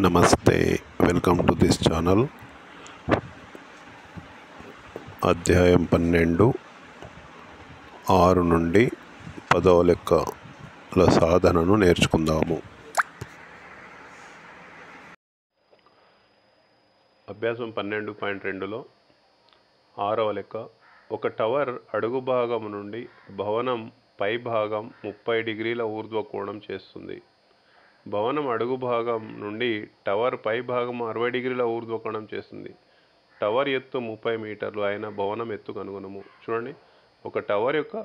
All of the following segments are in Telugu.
నమస్తే, వెల్కమ్ టు దిస్ ఛానల్. అధ్యాయం 12 6 నుండి 10వ లెక్కల సాధనను నేర్చుకుందాము. అభ్యాసం 12.2లో 6వ లెక్క. ఒక టవర్ అడుగు భాగం నుండి భవనం పై భాగం 30 డిగ్రీల ఊర్ధ్వ కోణం చేస్తుంది. భవనం అడుగు భాగం నుండి టవర్ పై భాగం 60 డిగ్రీల ఊర్ధ్వ కోణం చేస్తుంది. టవర్ ఎత్తు 30 మీటర్లు అయిన భవనం ఎత్తు కనుగొనము. చూడండి, ఒక టవర్ యొక్క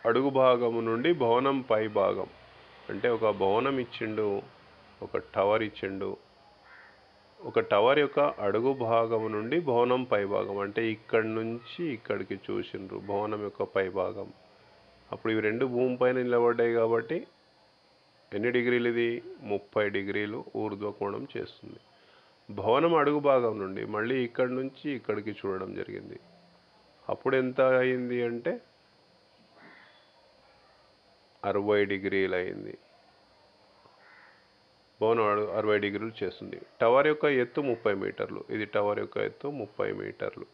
అడుగు భాగము నుండి భవనం పై భాగం అంటే ఒక భవనం ఇచ్చిండు, ఒక టవర్ ఇచ్చిండు. ఒక టవర్ యొక్క అడుగు భాగము నుండి భవనం పై భాగం అంటే ఇక్కడి నుంచి ఇక్కడికి చూసిండ్రు భవనం యొక్క పై భాగం. అప్పుడు ఇవి రెండు భూమి పైన నిలబడ్డాయి కాబట్టి ఎన్ని డిగ్రీలు ఇది 30 డిగ్రీలు ఊర్ధ్వ కోణం చేస్తుంది. భవనం అడుగు భాగం నుండి మళ్ళీ ఇక్కడి నుంచి ఇక్కడికి చూడడం జరిగింది. అప్పుడు ఎంత అయింది అంటే 60 డిగ్రీలు అయింది. భవనం 60 డిగ్రీలు చేస్తుంది. టవర్ యొక్క ఎత్తు 30 మీటర్లు. ఇది టవర్ యొక్క ఎత్తు 30 మీటర్లు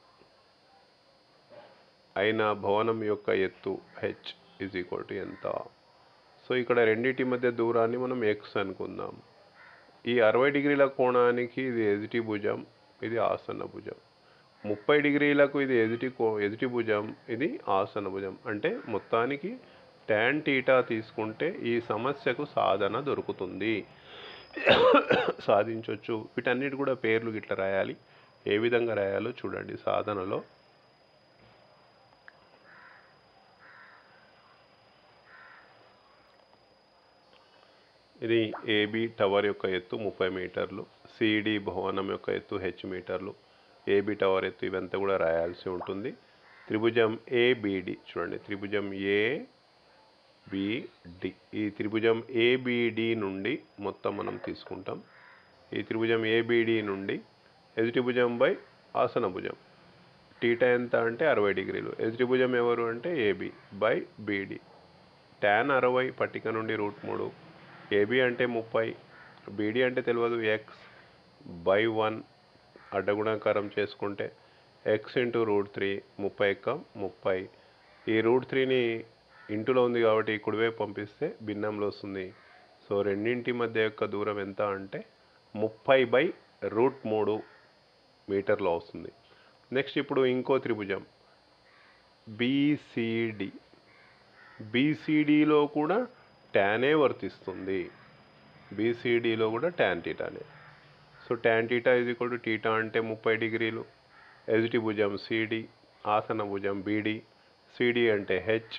అయిన భవనం యొక్క ఎత్తు హెచ్ ఈజ్ ఈక్వల్ టు ఎంత? సో ఇక్కడ రెండింటి మధ్య దూరాన్ని మనం ఎక్స్ అనుకుందాం. ఈ 60 డిగ్రీల కోణానికి ఇది ఎదుటి భుజం, ఇది ఆసన్న భుజం. 30 డిగ్రీలకు ఇది ఎదుటి భుజం, ఇది ఆసన్న భుజం. అంటే మొత్తానికి tan θ తీసుకుంటే ఈ సమస్యకు సాధన దొరుకుతుంది, సాధించవచ్చు. వీటన్నిటి కూడా పేర్లు గిట్ల రాయాలి. ఏ విధంగా రాయాలో చూడండి సాధనలో. ఇది ఏబి టవర్ యొక్క ఎత్తు 30 మీటర్లు, సిడి భవనం యొక్క ఎత్తు హెచ్ మీటర్లు, ఏబి టవర్ ఎత్తు ఇవంతా కూడా రాయాల్సి ఉంటుంది. త్రిభుజం ఏబిడి చూడండి, త్రిభుజం ఏబిడి. ఈ త్రిభుజం ఏబిడి నుండి మొత్తం మనం తీసుకుంటాం. ఈ త్రిభుజం ఏబిడి నుండి ఎదుటి భుజం బై ఆసన భుజం టీటా ఎంత అంటే 60 డిగ్రీలు. ఎదుటి భుజం ఎవరు అంటే ఏబి బై బిడి. tan 60 పట్టిక నుండి √3. ఏబి అంటే 30, బీడీ అంటే తెలియదు ఎక్స్ బై 1 అడ్డగుణాకారం చేసుకుంటే ఎక్స్ ఇంటూ √3. 30 ఎక్క 30. ఈ √3ని ఇంటులో ఉంది కాబట్టి కుడివైపు పంపిస్తే భిన్నంలో వస్తుంది. సో రెండింటి మధ్య యొక్క దూరం ఎంత అంటే 30/√3 మీటర్లో వస్తుంది. నెక్స్ట్ ఇప్పుడు ఇంకో త్రిభుజం బీసీడి. బీసీడీలో కూడా టానే వర్తిస్తుంది. బీసీడీలో కూడా tan θనే. So tan θ is equal to θ అంటే 30 డిగ్రీలు. ఎదుటి భుజం సిడి, ఆసన భుజం బీడి. సిడి అంటే హెచ్,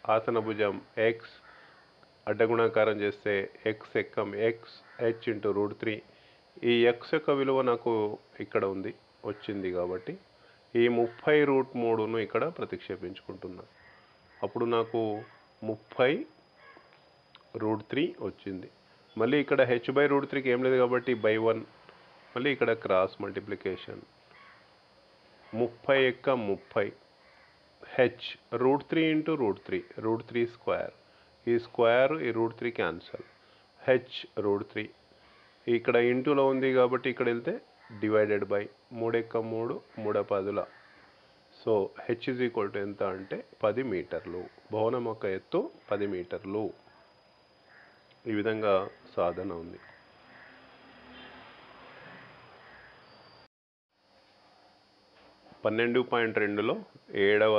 ఆసన భుజం ఎక్స్, అడ్డగుణాకారం చేస్తే ఎక్స్ ఎక్కం ఎక్స్ హెచ్ ఇంటూ √3. ఈ ఎక్స్ యొక్క విలువ నాకు ఇక్కడ ఉంది, వచ్చింది కాబట్టి ఈ 30/√3ను ఇక్కడ ప్రతిక్షేపించుకుంటున్నా. అప్పుడు నాకు 30/√3 వచ్చింది. మళ్ళీ ఇక్కడ h/√3కి ఏం లేదు కాబట్టి బై 1. మళ్ళీ ఇక్కడ క్రాస్ మల్టిప్లికేషన్ 30 ఎక్క 30 హెచ్ √3 ఇంటూ √3, √3 స్క్వేర్. ఈ స్క్వేర్ ఈ √3 క్యాన్సల్. హెచ్ √3 ఇక్కడ ఇంటూలో ఉంది కాబట్టి ఇక్కడ వెళ్తే డివైడెడ్ బై 3 ఎక్క 3, 3 10ల. So H is equal to ఎంత అంటే 10 మీటర్లు. భవనం యొక్క ఎత్తు 10 మీటర్లు. ఈ విధంగా సాధన ఉంది. పన్నెండు 12.2లో 7వ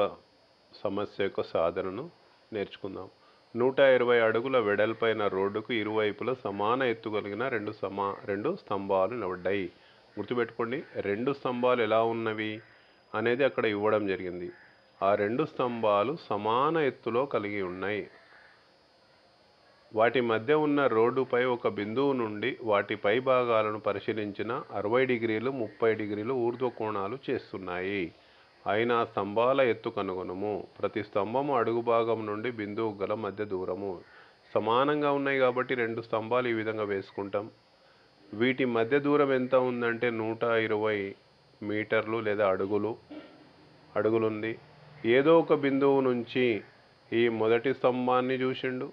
సమస్య యొక్క సాధనను నేర్చుకుందాం. 120 అడుగుల వెడల్పైన రోడ్డుకు ఇరువైపులా సమాన ఎత్తు కలిగిన రెండు స్తంభాలు నిలబడ్డాయి. గుర్తుపెట్టుకోండి, రెండు స్తంభాలు ఎలా ఉన్నవి అనేది అక్కడ ఇవ్వడం జరిగింది. ఆ రెండు స్తంభాలు సమాన ఎత్తులో కలిగి ఉన్నాయి. వాటి మధ్య ఉన్న రోడ్డుపై ఒక బిందువు నుండి వాటి పై భాగాలను పరిశీలించిన 60 డిగ్రీలు 30 డిగ్రీలు ఊర్ధ్వ కోణాలు చేస్తున్నాయి అయిన స్తంభాల ఎత్తు కనుగొనము. ప్రతి స్తంభము అడుగు భాగం నుండి బిందువు గల మధ్య దూరము. సమానంగా ఉన్నాయి కాబట్టి రెండు స్తంభాలు ఈ విధంగా వేసుకుంటాం. వీటి మధ్య దూరం ఎంత ఉందంటే 120 మీటర్లు లేదా అడుగులుంది. ఏదో ఒక బిందువు నుంచి ఈ మొదటి స్తంభాన్ని చూసిండు,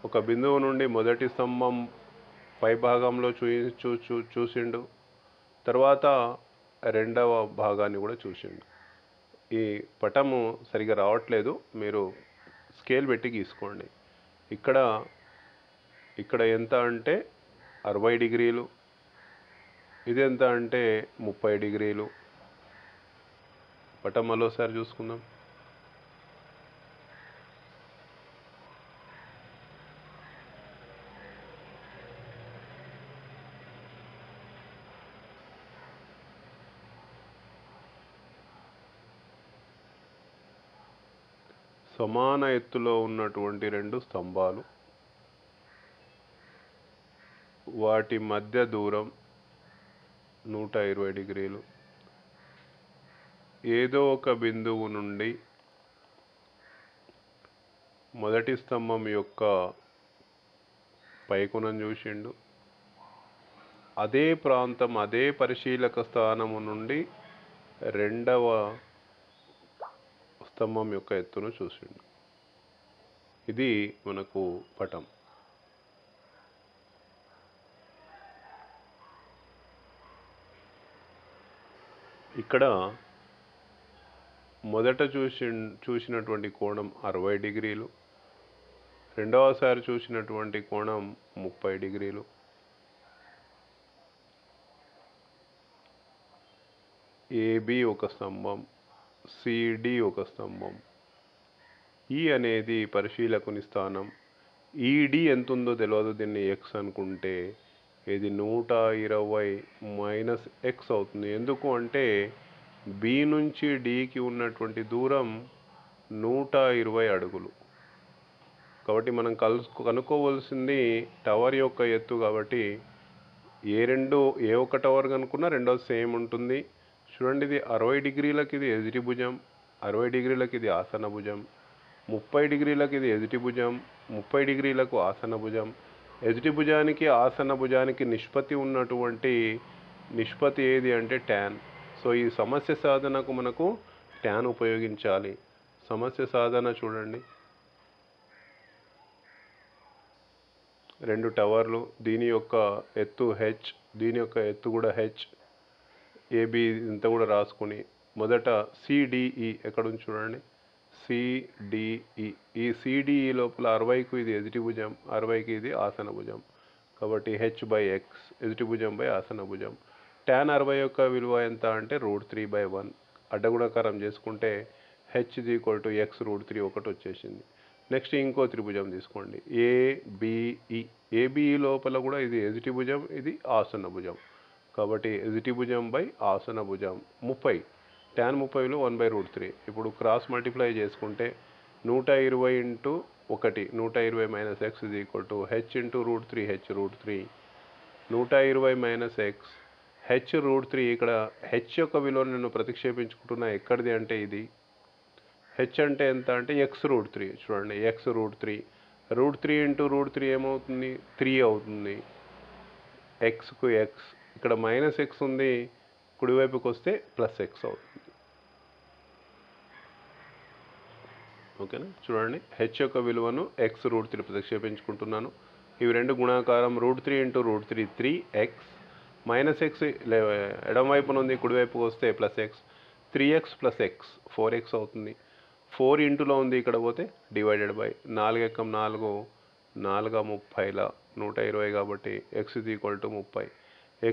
ఒక బిందువు నుండి మొదటి స్తంభం పై భాగంలో చూసిండు, తర్వాత రెండవ భాగాన్ని కూడా చూసిండు. ఈ పటము సరిగా రావట్లేదు, మీరు స్కేల్ పెట్టి గీసుకోండి. ఇక్కడ ఎంత అంటే 60 డిగ్రీలు, ఇది ఎంత అంటే 30 డిగ్రీలు. పటం మరోసారి చూసుకుందాం. సమాన ఎత్తులో ఉన్నటువంటి రెండు స్తంభాలు, వాటి మధ్య దూరం 120 డిగ్రీలు. ఏదో ఒక బిందువు నుండి మొదటి స్తంభం యొక్క పైకొనం చూసిండు, అదే ప్రాంతం అదే పరిశీలక స్థానము నుండి రెండవ స్తంభం యొక్క ఎత్తును చూసిండు. ఇది మనకు పటం. ఇక్కడ మొదట చూసినటువంటి కోణం 60 డిగ్రీలు, రెండవసారి చూసినటువంటి కోణం 30 డిగ్రీలు. ఏబి ఒక స్తంభం, సిడి ఒక స్తంభం. ఈ అనేది పరిశీలకుని స్థానం. ఈడి ఎంత ఉందో తెలియదు, దీన్ని ఎక్స్ అనుకుంటే ఇది 120 మైనస్ ఎక్స్ అవుతుంది. ఎందుకు అంటే బి నుంచి డికి ఉన్నటువంటి దూరం 120 అడుగులు. కాబట్టి మనం కనుక్కోవలసింది టవర్ యొక్క ఎత్తు. కాబట్టి ఏ ఒక్క టవర్ కనుక్కున్నా రెండోది సేమ్ ఉంటుంది. చూడండి, ఇది 60 డిగ్రీలకి ఇది ఎదుటి భుజం, 60 డిగ్రీలకి ఇది ఆసన భుజం, 30 డిగ్రీలకి ఇది ఎదుటి భుజం, 30 డిగ్రీలకు ఆసన భుజం. ఎదుటి భుజానికి ఆసన భుజానికి ఉన్నటువంటి నిష్పత్తి ఏది అంటే tan. సో ఈ సమస్య సాధనకు మనకు tan ఉపయోగించాలి. సమస్య సాధన చూడండి, రెండు టవర్లు, దీని యొక్క ఎత్తు h, దీని యొక్క ఎత్తు కూడా h. ఏబి ఇంత కూడా రాసుకుని మొదట సిడిఈ ఎక్కడుంది చూడండి, సిడిఈ. ఈ సిడిఈ లోపల 60కు ఇది ఎదుటి భుజం, 60కి ఇది ఆసన భుజం. కాబట్టి h/x ఎదుటి భుజం బై ఆసన భుజం. tan 60 యొక్క విలువ ఎంత అంటే √3/1. అడ్డగుణకారం చేసుకుంటే h = x √3 ఒకటి వచ్చేసింది. నెక్స్ట్ ఇంకో త్రిభుజం తీసుకోండి, ఏబిఈ. ఏబిఈ లోపల కూడా ఇది ఎదుటి భుజం, ఇది ఆసన భుజం. కాబట్టి ఎదుటి భుజం బై ఆసన భుజం 30. tan 30లో 1/√3. ఇప్పుడు క్రాస్ మల్టిప్లై చేసుకుంటే 120 into 1, 120 minus X h √3 h√3. 120 minus X h√3. ఇక్కడ h యొక్క విలువను నేను ప్రతిక్షేపించుకుంటున్నా. ఎక్కడిది అంటే ఇది h అంటే ఎంత అంటే x√3. చూడండి, x√3. √3 ఇంటూ √3 ఏమవుతుంది, 3 అవుతుంది. ఎక్స్కు ఎక్స్, ఇక్కడ మైనస్ ఎక్స్ ఉంది, కుడివైపుకి వస్తే ప్లస్ ఎక్స్ అవుతుంది. ఓకేనా? చూడండి, h యొక్క విలువను x√3 ప్రతిక్షేపించుకుంటున్నాను. ఇవి రెండు గుణాకారం, √3 ఇంటూ √3 3x, మైనస్ ఎక్స్ ఎడమ వైపున ఉంది, కుడివైపుకి వస్తే plus X, 3x plus X 4x అవుతుంది. 4 ఇంటూలో ఉంది, ఇక్కడ పోతే డివైడెడ్ బై 4 × 4 4 30ల 120 కాబట్టి x = 30.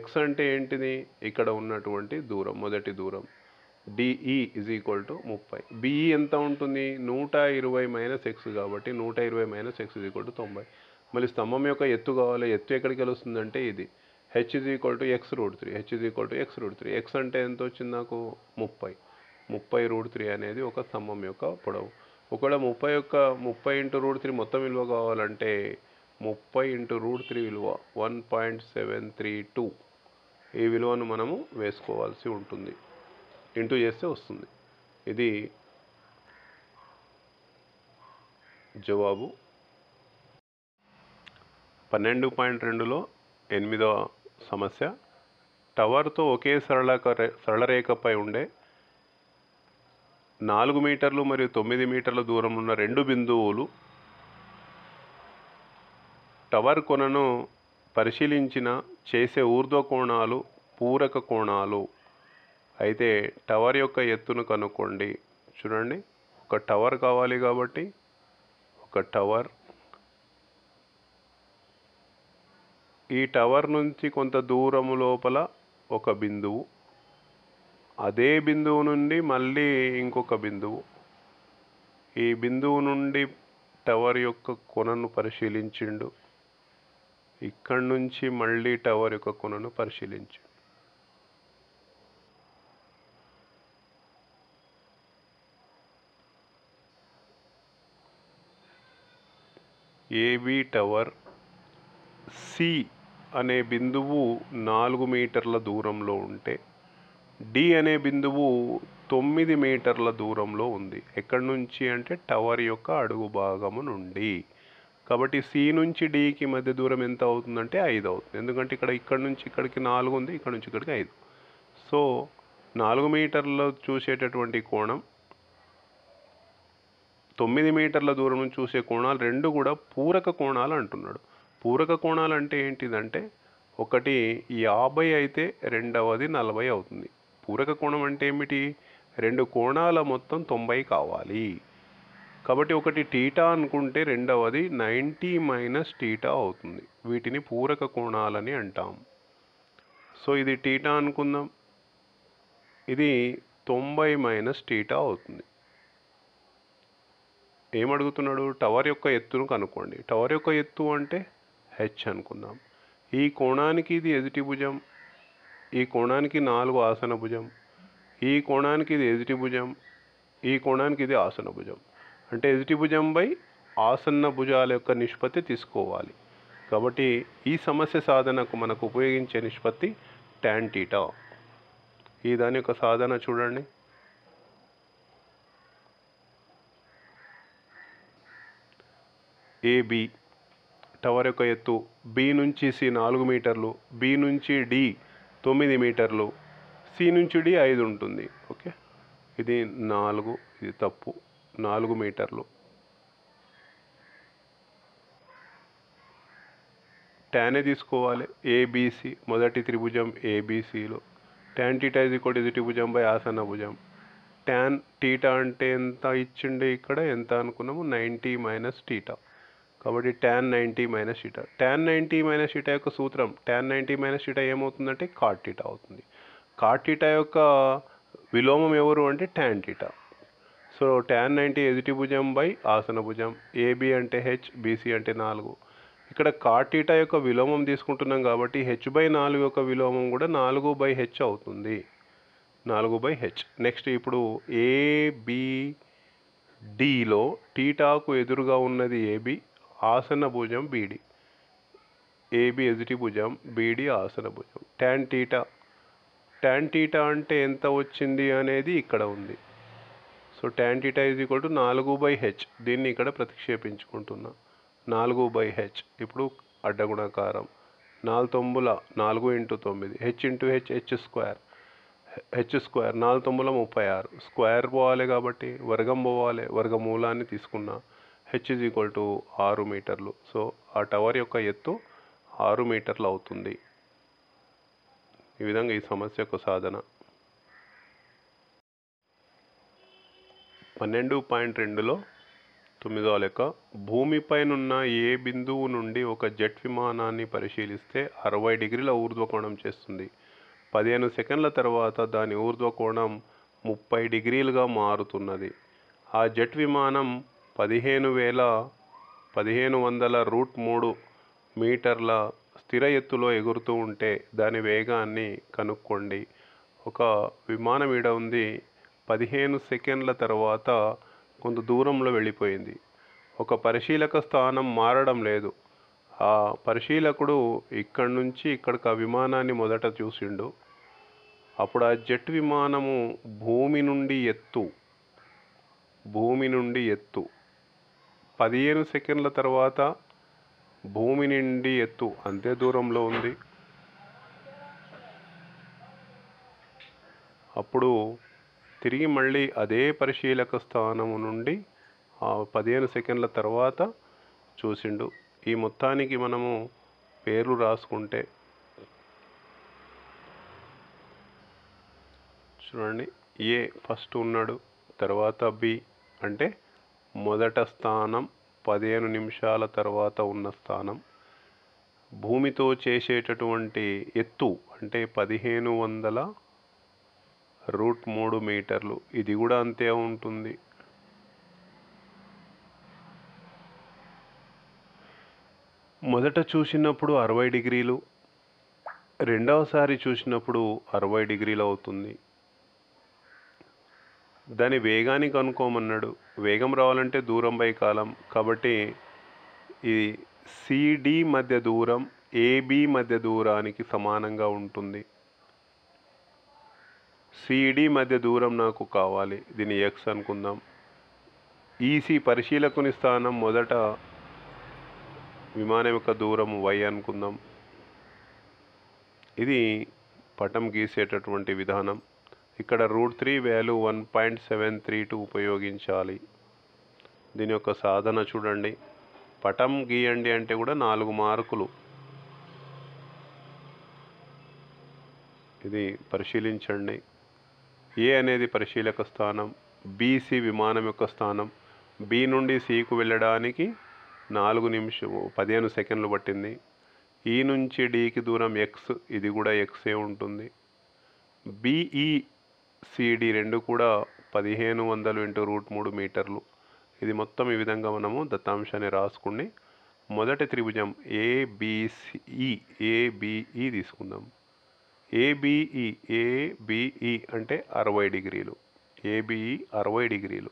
x అంటే ఏంటిది, ఇక్కడ ఉన్నటువంటి దూరం, మొదటి దూరం. డిఈ = 30. బిఈ ఎంత ఉంటుంది, 120 మైనస్ ఎక్స్ కాబట్టి 120 మైనస్ ఎక్స్ = 90. మళ్ళీ స్తంభం యొక్క ఎత్తు కావాలి. ఎత్తు ఎక్కడికి వెళ్తుందంటే ఇది h = x√3. h = x√3. x అంటే ఎంత వచ్చింది నాకు 30. 30√3 అనేది ఒక స్తంభం యొక్క పొడవు. ఒకవేళ 30 ఇంటూ √3 మొత్తం విలువ కావాలంటే 30 ఇంటూ √3 విలువ 1.732. ఈ విలువను మనము వేసుకోవాల్సి ఉంటుంది. ఇంటూ చేస్తే వస్తుంది. ఇది జవాబు. 12.2లో 8వ సమస్య. టవర్తో ఒకే సరళరేఖపై ఉండే 4 మీటర్లు మరియు 9 మీటర్ల దూరం ఉన్న రెండు బిందువులు టవర్ కొనను పరిశీలించిన చేసే ఊర్ధ్వ కోణాలు పూరక కోణాలు. అయితే టవర్ యొక్క ఎత్తును కనుక్కోండి. చూడండి, ఒక టవర్ కావాలి కాబట్టి ఒక టవర్, ఈ టవర్ నుంచి కొంత దూరం లోపల ఒక బిందువు, అదే బిందువు నుండి మళ్ళీ ఇంకొక బిందువు, ఈ బిందువు నుండి టవర్ యొక్క కొనను పరిశీలించిండు, ఇక్కడి నుంచి మళ్ళీ టవర్ యొక్క కొనను పరిశీలించిండు. ఏబి టవర్ సి అనే బిందువు 4 మీటర్ల దూరంలో ఉంటే డి అనే బిందువు 9 మీటర్ల దూరంలో ఉంది. ఎక్కడి నుంచి అంటే టవర్ యొక్క అడుగు భాగము నుండి. కాబట్టి సి నుంచి డికి మధ్య దూరం ఎంత అవుతుందంటే 5 అవుతుంది. ఎందుకంటే ఇక్కడి నుంచి ఇక్కడికి 4 ఉంది, ఇక్కడ నుంచి ఇక్కడికి 5. సో 4 మీటర్ల చూసేటటువంటి కోణం, 9 మీటర్ల దూరం నుంచి చూసే కోణాలు రెండు కూడా పూరక కోణాలు అంటున్నాడు. పూరక కోణాలు అంటే ఏంటిదంటే ఒకటి 50 అయితే రెండవది 40 అవుతుంది. పూరక కోణం అంటే ఏమిటి? రెండు కోణాల మొత్తం 90 కావాలి. కాబట్టి ఒకటి టీటా అనుకుంటే రెండవది 90 మైనస్ టీటా అవుతుంది. వీటిని పూరక కోణాలని అంటాం. సో ఇది టీటా అనుకుందాం, ఇది 90 మైనస్ టీటా అవుతుంది. ఏమడుగుతున్నాడు? టవర్ యొక్క ఎత్తును కనుక్కోండి. టవర్ యొక్క ఎత్తు అంటే హెచ్ అనుకుందాం. ఈ కోణానికి ఇది ఎదుటి భుజం, ఈ కోణానికి 4 ఆసన భుజం, ఈ కోణానికి ఇది ఎదుటి భుజం, ఈ కోణానికి ఇది ఆసన భుజం. అంటే ఎదుటి భుజం బై ఆసన్న భుజాల యొక్క నిష్పత్తి తీసుకోవాలి. కాబట్టి ఈ సమస్య సాధనకు మనకు ఉపయోగించే నిష్పత్తి టాన్ టీటా. ఈ దాని యొక్క సాధన చూడండి. ఏబి టవర్ యొక్క ఎత్తు బి నుంచి సి 4 మీటర్లు, బి నుంచి డి 9 మీటర్లు, సి నుంచి డి 5 ఉంటుంది. ఓకే, ఇది 4, ఇది తప్పు, 4 మీటర్లు. టానే తీసుకోవాలి. ఏబిసి మొదటి త్రిభుజం ఏబిసిలో టాన్ టీటా ఎదుటి భుజం బై ఆసన్న భుజం. టాన్ టీటా అంటే ఎంత ఇచ్చిండే? ఇక్కడ ఎంత అనుకున్నాము? 90 మైనస్ టీటా. కాబట్టి tan 90 minus theta. Tan 90 minus theta యొక్క సూత్రం, టాన్ 90 మైనస్ టీటా ఏమవుతుందంటే కాట్ టీటా అవుతుంది. కాట్ టీటా యొక్క విలోమం ఎవరు అంటే టాన్ టీటా. సో టాన్ 90 ఎదుటి భుజం బై ఆసన భుజం. ఏబి అంటే హెచ్, బీసీ అంటే 4. ఇక్కడ కాట్ టీటా యొక్క విలోమం తీసుకుంటున్నాం కాబట్టి హెచ్ బై 4 యొక్క విలోమం కూడా 4/h అవుతుంది. 4/h. నెక్స్ట్ ఇప్పుడు ఏబిడిలో టీటాకు ఎదురుగా ఉన్నది ఏబి, ఆసన భుజం బీడి. ఏబి ఎదుటి భుజం, బీడి ఆసన భుజం. టాన్ టీటా, టాన్ టీటా అంటే ఎంత వచ్చింది అనేది ఇక్కడ ఉంది. So tan theta is equal to 4/h. దీన్ని ఇక్కడ ప్రతిక్షేపించుకుంటున్నా, 4/h. ఇప్పుడు అడ్డగుణాకారం 4 తొమ్మిదిల 4 × 9, h × h, h square 4 తొమ్మిదిల 36. Square పోవాలి కాబట్టి వర్గం పోవాలి, వర్గమూలాన్ని తీసుకున్నా. h ఈజ్ ఈక్వల్ టు 6 మీటర్లు. సో ఆ టవర్ యొక్క ఎత్తు 6 మీటర్లు అవుతుంది. ఈ విధంగా ఈ సమస్య యొక్క సాధన. 12.2లో 9వ లెక్క. భూమిపైనున్న ఏ బిందువు నుండి ఒక జెట్ విమానాన్ని పరిశీలిస్తే 60 డిగ్రీల ఊర్ధ్వకోణం చేస్తుంది. 15 సెకండ్ల తర్వాత దాని ఊర్ధ్వకోణం 30 డిగ్రీలుగా మారుతున్నది. ఆ జెట్ విమానం 15,100√3 మీటర్ల స్థిర ఎత్తులో ఎగురుతూ ఉంటే దాని వేగాన్ని కనుక్కోండి. ఒక విమానం ఈడ ఉంది, 15 సెకండ్ల తర్వాత కొంత దూరంలో వెళ్ళిపోయింది. ఒక పరిశీలక స్థానం మారడం లేదు. ఆ పరిశీలకుడు ఇక్కడి నుంచి ఇక్కడికి ఆ విమానాన్ని మొదట చూసిండు. అప్పుడు ఆ జెట్ విమానము భూమి నుండి ఎత్తు 15 సెకండ్ల తర్వాత భూమి నుండి ఎత్తు అంతే దూరంలో ఉంది. అప్పుడు తిరిగి మళ్ళీ అదే పరిశీలక స్థానము నుండి 15 సెకండ్ల తర్వాత చూసిండు. ఈ మొత్తానికి మనము పేర్లు రాసుకుంటే చూడండి, ఏ ఫస్ట్ ఉన్నాడు, తర్వాత బి అంటే మొదట స్థానం 15 నిమిషాల తర్వాత ఉన్న స్థానం, భూమితో చేసేటటువంటి ఎత్తు అంటే 1500√3 మీటర్లు, ఇది కూడా అంతే ఉంటుంది. మొదట చూసినప్పుడు 60 డిగ్రీలు, రెండవసారి చూసినప్పుడు 60 డిగ్రీలు అవుతుంది. దాని వేగాన్ని కనుక్కోమన్నాడు. వేగం రావాలంటే దూరం బై కాలం, కాబట్టి ఈ సిడి మధ్య దూరం ఏబి మధ్య దూరానికి సమానంగా ఉంటుంది. సిడి మధ్య దూరం నాకు కావాలి, దీన్ని ఎక్స్ అనుకుందాం. ఈసి పరిశీలకుని స్థానం మొదట విమానం యొక్క దూరం వై అనుకుందాం. ఇది పటం గీసేటటువంటి విధానం. ఇక్కడ √3 వాల్యూ 1.732 ఉపయోగించాలి. దీని యొక్క సాధన చూడండి. పటం గీయండి అంటే కూడా 4 మార్కులు. ఇది పరిశీలించండి. ఏ అనేది పరిశీలక స్థానం, బీసీ విమానం యొక్క స్థానం. బి నుండి సికు వెళ్ళడానికి 15 సెకండ్లు పట్టింది. ఈ నుంచి డికి దూరం ఎక్స్, ఇది కూడా ఎక్సే ఉంటుంది. బిఈ సిడి రెండు కూడా 1500 × √3 మీటర్లు. ఇది మొత్తం ఈ విధంగా మనము దత్తాంశాన్ని రాసుకుని మొదటి త్రిభుజం ఏబిఈ తీసుకుందాం. ఏబిఈ అంటే 60 డిగ్రీలు. ఏబిఈ 60 డిగ్రీలు.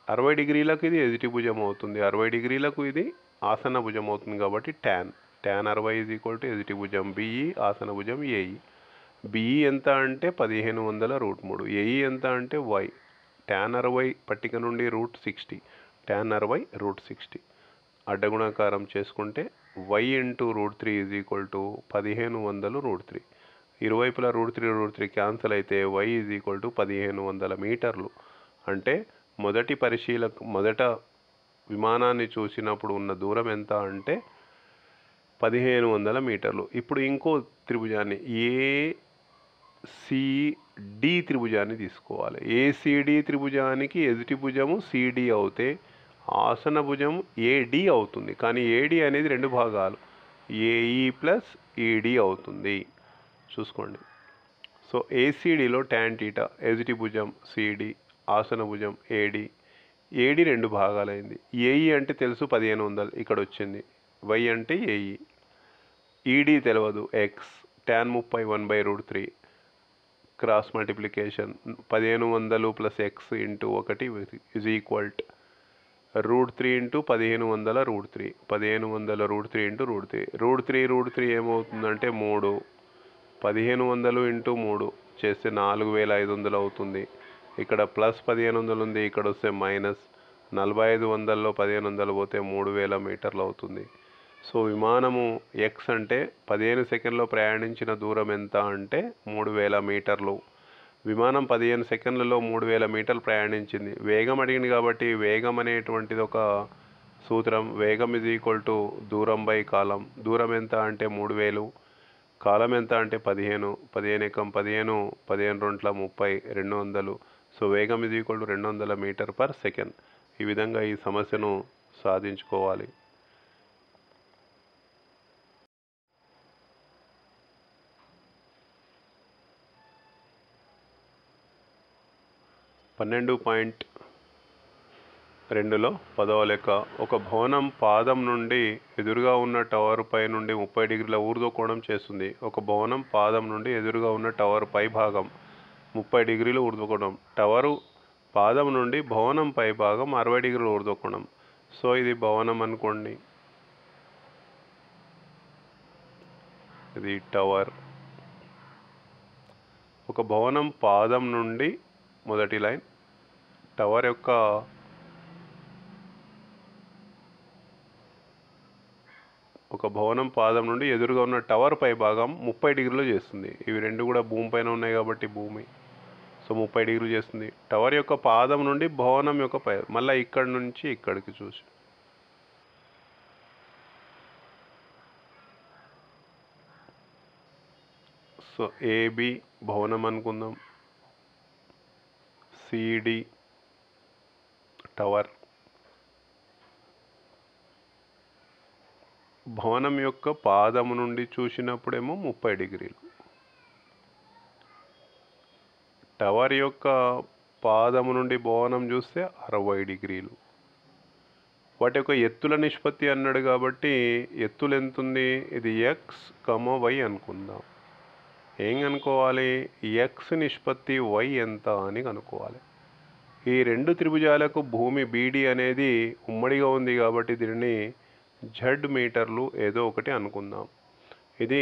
60 డిగ్రీలకు ఇది ఎదుటి భుజం అవుతుంది, 60 డిగ్రీలకు ఇది ఆసన భుజం అవుతుంది. కాబట్టి tan 60 = ఎదుటి భుజం బిఈ, ఆసన భుజం ఏఈ. బిఈ ఎంత అంటే 1500√3, ఏఈ ఎంత అంటే వై. tan 60 పట్టిక నుండి √60, tan 60 √60 అడ్డగుణాకారం చేసుకుంటే y × √3 = 1500√3. ఇరువైపులా √3 క్యాన్సల్ అయితే y = 1500 మీటర్లు. అంటే మొదట విమానాన్ని చూసినప్పుడు ఉన్న దూరం ఎంత అంటే 1500 మీటర్లు. ఇప్పుడు ఇంకో త్రిభుజాన్ని ఏసిడి త్రిభుజాన్ని తీసుకోవాలి. ఏసిడి త్రిభుజానికి ఎదుటి భుజము సిడి అవుతే ఆసన భుజం ఏడి అవుతుంది. కానీ ఏడి అనేది 2 భాగాలు, ఏఈ ప్లస్ ఈడి అవుతుంది. చూసుకోండి. సో ఏసిడిలో tan θ, ఎదుటి భుజం సిడి, ఆసన భుజం ఏడి. ఏడి 2 భాగాలైంది. ఏఈ అంటే తెలుసు 1500, ఇక్కడ వచ్చింది. వై అంటే ఏఈ. ఈడి తెలియదు, X. tan 30 1/√3 cross multiplication 1500 + x × 1 = √3 × 1500√3. 1500√3 × √3 ఏమవుతుందంటే 3. 1500 × 3 చేస్తే 4500 అవుతుంది. ఇక్కడ ప్లస్ 1500 ఉంది, ఇక్కడ వస్తే మైనస్. 4500లో 1500 పోతే 3000 మీటర్లు అవుతుంది. సో విమానము ఎక్స్ అంటే 15 సెకండ్లో ప్రయాణించిన దూరం ఎంత అంటే 3000 మీటర్లు. విమానం 15 సెకండ్లలో 3000 మీటర్లు ప్రయాణించింది. వేగం అడిగింది కాబట్టి వేగం అనేటువంటిది ఒక సూత్రం. వేగం = దూరం బై కాలం. దూరం ఎంత అంటే 3000, కాలం ఎంత అంటే 15. 15 × 15, 15 × 2 30, 200. సో వేగం = 200 మీటర్/సెకండ్. ఈ విధంగా ఈ సమస్యను సాధించుకోవాలి. పన్నెండు 2లో 10వ లెక్క. ఒక భవనం పాదం నుండి ఎదురుగా ఉన్న టవర్ పై నుండి 30 డిగ్రీల ఊర్ధ్వ కోణం చేస్తుంది. ఒక భవనం పాదం నుండి ఎదురుగా ఉన్న టవర్ పై భాగం 30 డిగ్రీల ఊర్ధ్వ కోణం. టవరు పాదం నుండి భవనం పై భాగం 60 డిగ్రీల ఊర్ధ్వ కోణం. సో ఇది భవనం అనుకోండి, ఇది టవర్. ఒక భవనం పాదం నుండి, మొదటి లైన్, టవర్ యొక్క ఒక భవనం పాదం నుండి ఎదురుగా ఉన్న టవర్ పై భాగం 30 డిగ్రీలు చేస్తుంది. ఇవి రెండు కూడా భూమి పైన ఉన్నాయి కాబట్టి భూమి. సో 30 డిగ్రీలు చేస్తుంది. టవర్ యొక్క పాదం నుండి భవనం యొక్క పై, మళ్ళీ ఇక్కడ నుంచి ఇక్కడికి చూసి సో ఏబి భవనం అనుకుందాం, సిడి టవర్. భవనం యొక్క పాదము నుండి చూసినప్పుడేమో 30 డిగ్రీలు, టవర్ యొక్క పాదము నుండి భవనం చూస్తే 60 డిగ్రీలు. వాటి యొక్క ఎత్తుల నిష్పత్తి అన్నాడు కాబట్టి ఎత్తులు ఎంత ఉంది, ఇది ఎక్స్ వై అనుకుందాం. ఏం కనుక్కోవాలి, ఎక్స్ నిష్పత్తి వై ఎంత అని కనుక్కోవాలి. ఈ రెండు త్రిభుజాలకు భూమి బీడి అనేది ఉమ్మడిగా ఉంది కాబట్టి దీనిని జెడ్ మీటర్లు ఏదో ఒకటి అనుకుందాం. ఇది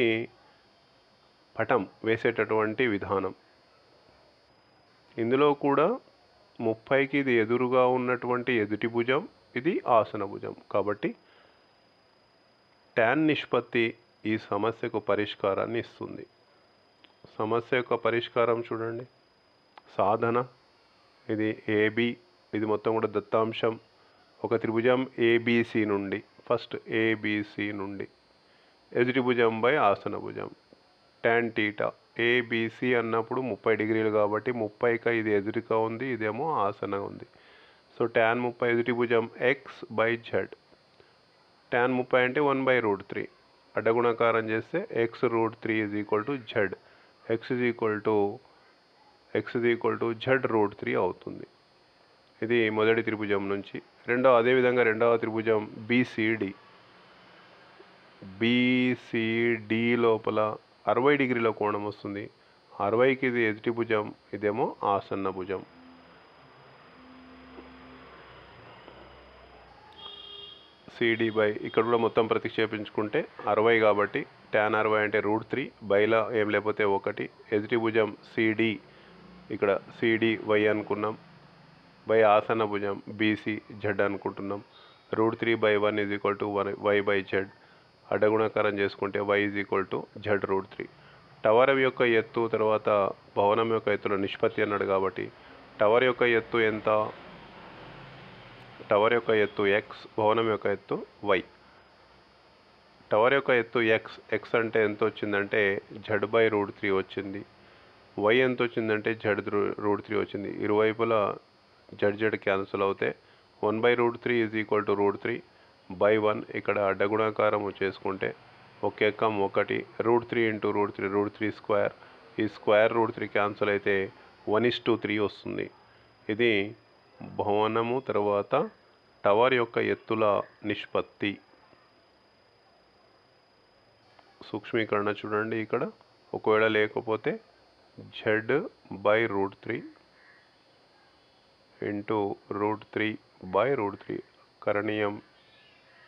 పటం వేసేటటువంటి విధానం. ఇందులో కూడా 30కి ఇది ఎదురుగా ఉన్నటువంటి ఎదుటి భుజం, ఇది ఆసన భుజం. కాబట్టి tan నిష్పత్తి ఈ సమస్యకు పరిష్కారాన్ని ఇస్తుంది. సమస్య యొక్క పరిష్కారం చూడండి. సాధన, ఇది ఏబి, ఇది మొత్తం కూడా దత్తాంశం. ఒక త్రిభుజం ఏబిసి నుండి, ఫస్ట్ ఏబిసి నుండి ఎదుటి భుజం బై ఆసన భుజం tan θ. ఏబిసి అన్నప్పుడు 30 డిగ్రీలు కాబట్టి 30కి ఇది ఎదురుగా ఉంది, ఇదేమో ఆసన ఉంది. సో tan 30 ఎదుటి భుజం ఎక్స్ బై జెడ్. tan 30 అంటే 1/√3. అడ్డగుణకారం చేస్తే x√3 is equal to Z. x is equal to z√3 అవుతుంది. ఇది మొదటి త్రిభుజం నుంచి. అదేవిధంగా రెండవ త్రిభుజం బీసీడి లోపల 60 డిగ్రీల కోణం వస్తుంది. 60కి ఇది ఎదుటి భుజం, ఇదేమో ఆసన్న భుజం. సిడి బై, ఇక్కడ కూడా మొత్తం ప్రతిక్షేపించుకుంటే 60 కాబట్టి tan 60 అంటే √3, బైలా ఏం లేకపోతే 1. ఎదుటి భుజం సిడి, ఇక్కడ సిడి వై అనుకున్నాం, బై ఆసన భుజం బీసీ జెడ్ అనుకుంటున్నాం. √3/1 is equal to Y by Z. అడ్డగుణకారం చేసుకుంటే y is equal to z√3. Tower యొక్క ఎత్తు తర్వాత భవనం యొక్క ఎత్తుల నిష్పత్తి అన్నాడు కాబట్టి టవర్ యొక్క ఎత్తు ఎంత, టవర్ యొక్క ఎత్తు ఎక్స్, భవనం యొక్క ఎత్తు వై. టవర్ యొక్క ఎత్తు ఎక్స్ అంటే ఎంత వచ్చిందంటే z/√3 వచ్చింది. వై ఎంత వచ్చిందంటే z√3 వచ్చింది. ఇరువైపులా z క్యాన్సిల్ అవుతే 1/√3 ఈజ్ ఈక్వల్ టు √3/1. ఇక్కడ అడ్డగుణాకారం చేసుకుంటే ఒక ఎక్కం 1, √3 ఇంటూ √3 స్క్వేర్. ఈ స్క్వేర్ √3 క్యాన్సిల్ అయితే 1:3 వస్తుంది. ఇది భవనము తర్వాత టవర్ యొక్క ఎత్తుల నిష్పత్తి. సూక్ష్మీకరణ చూడండి. ఇక్కడ ఒకవేళ లేకపోతే z/√3 ఇంటూ √3/√3. కరణీయం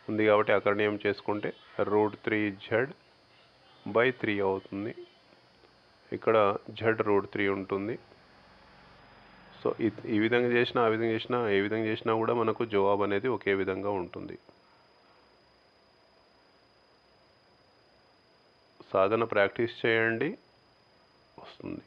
ఉంది కాబట్టి అకరణీయం చేసుకుంటే √3z/3 అవుతుంది. ఇక్కడ z√3 ఉంటుంది. సో ఈ విధంగా చేసినా ఆ విధంగా చేసినా ఏ విధంగా చేసినా కూడా మనకు జవాబు అనేది ఒకే విధంగా ఉంటుంది. సాధన ప్రాక్టీస్ చేయండి, వస్తుంది.